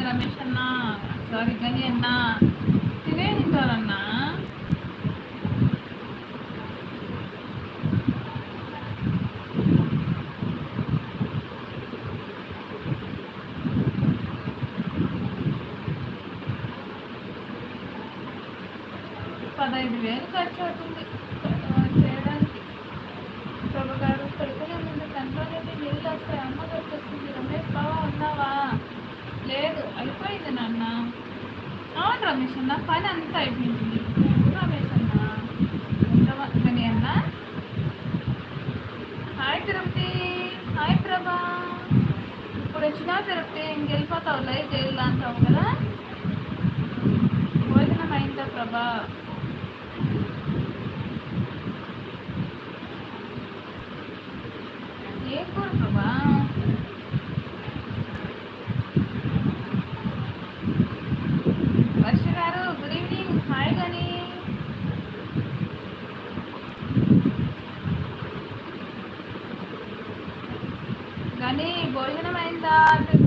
రమేష్ అన్న, సారీ గని అన్న తినే తింటారన్నా. $15,000 ఖర్చు అవుతుంది చేయడానికి. ప్రభు గారు పడుకునే ముందు కంట్రోల్కి నీళ్ళు వస్తాయి, అమ్మ వచ్చేస్తుంది. రమేష్ బావా ఉన్నావా? లేదు, అయిపోయింది నాన్న. అవును రమేష్ అన్న, పని అంతా అయిపోయింది. రమేష్ అన్న కానీ అన్న, హాయ్ తిరుపతి, హాయ్ ప్రభా. ఇప్పుడు వచ్చినా తిరుపతి ఇంకెళ్ళిపోతావు, లైవ్ జైలు అంటావు కదా. భోజనం అయిందా ప్రభా? ఏ కూర ప్రభా? వర్ష గారు గుడ్ ఈవినింగ్, హాయ్ గని. గని భోజనం అయిందా?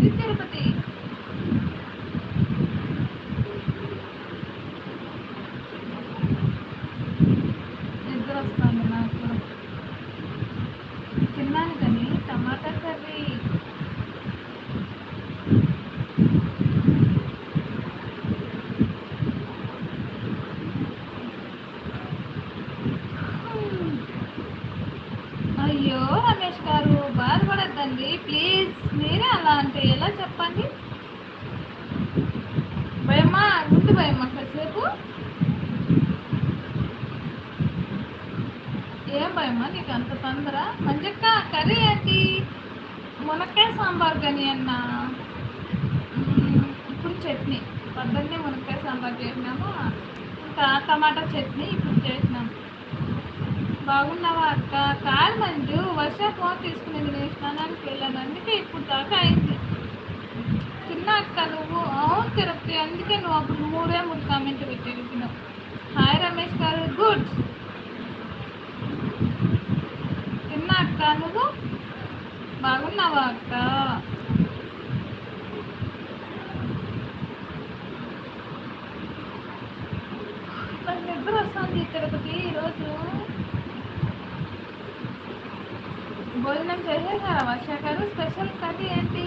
తిరుపతి నిద్ర వస్తుంది నాకు. తిన్నాను కానీ టమాటా కర్రీ. అయ్యో రమేష్ గారు బాధపడద్దండి ప్లీజ్. మీరే అలా అంటే ఎలా చెప్పండి? భయమ్మా ముందు భయమ్మా కాసేపు. ఏం భయమ్మా నీకు అంత తొందర? మంజక్క కర్రీ ఏంటి? మునక్కాయ సాంబార్ కానీ అన్న. ఇప్పుడు చట్నీ. పొద్దున్నే మునక్కాయ సాంబార్ చేసినాము, ఇంకా టమాటా చట్నీ ఇప్పుడు చేసినాము. బాగున్నావా అక్క? కాదు మంజు, వర్ష ఫోన్ తీసుకునేది, నేను స్నానానికి వెళ్ళాను, అందుకే ఇప్పుడు దాకా అయింది. తిన్నా అక్క నువ్వు? అవును తిరుపతి, అందుకే నువ్వు అప్పుడు 3 కామెంట్ పెట్టినావు. హాయ్ రమేష్ గారు, గుడ్. తిన్నా అక్క నువ్వు? బాగున్నావా అక్క? నాకు నిద్ర వస్తుంది తిరుపతి. ఈరోజు భోజనం చేసేసారా వర్ష గారు? స్పెషల్ కర్రీ ఏంటి?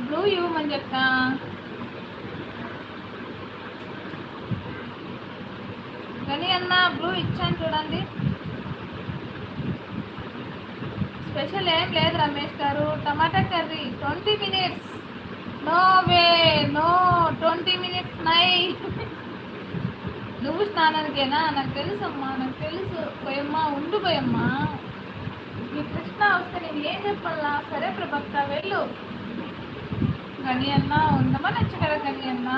బ్లూ ఇవ్వమని చెక్క. కానీ అన్న బ్లూ ఇచ్చాను చూడండి. స్పెషల్ ఏం లేదు రమేష్ గారు, tomato curry. 20 minutes. No way, no 20 minutes నై. నువ్వు స్నానానికేనా? నాకు తెలుసు అమ్మా, నాకు తెలుసు. పోయమ్మా ఉండు, పోయమ్మా. మీ కృష్ణ వస్తే నేను ఏం చెప్పాలా? సరే ప్రభక్త వెళ్ళు. గని అన్న ఉండమని వచ్చు కదా గని అన్న.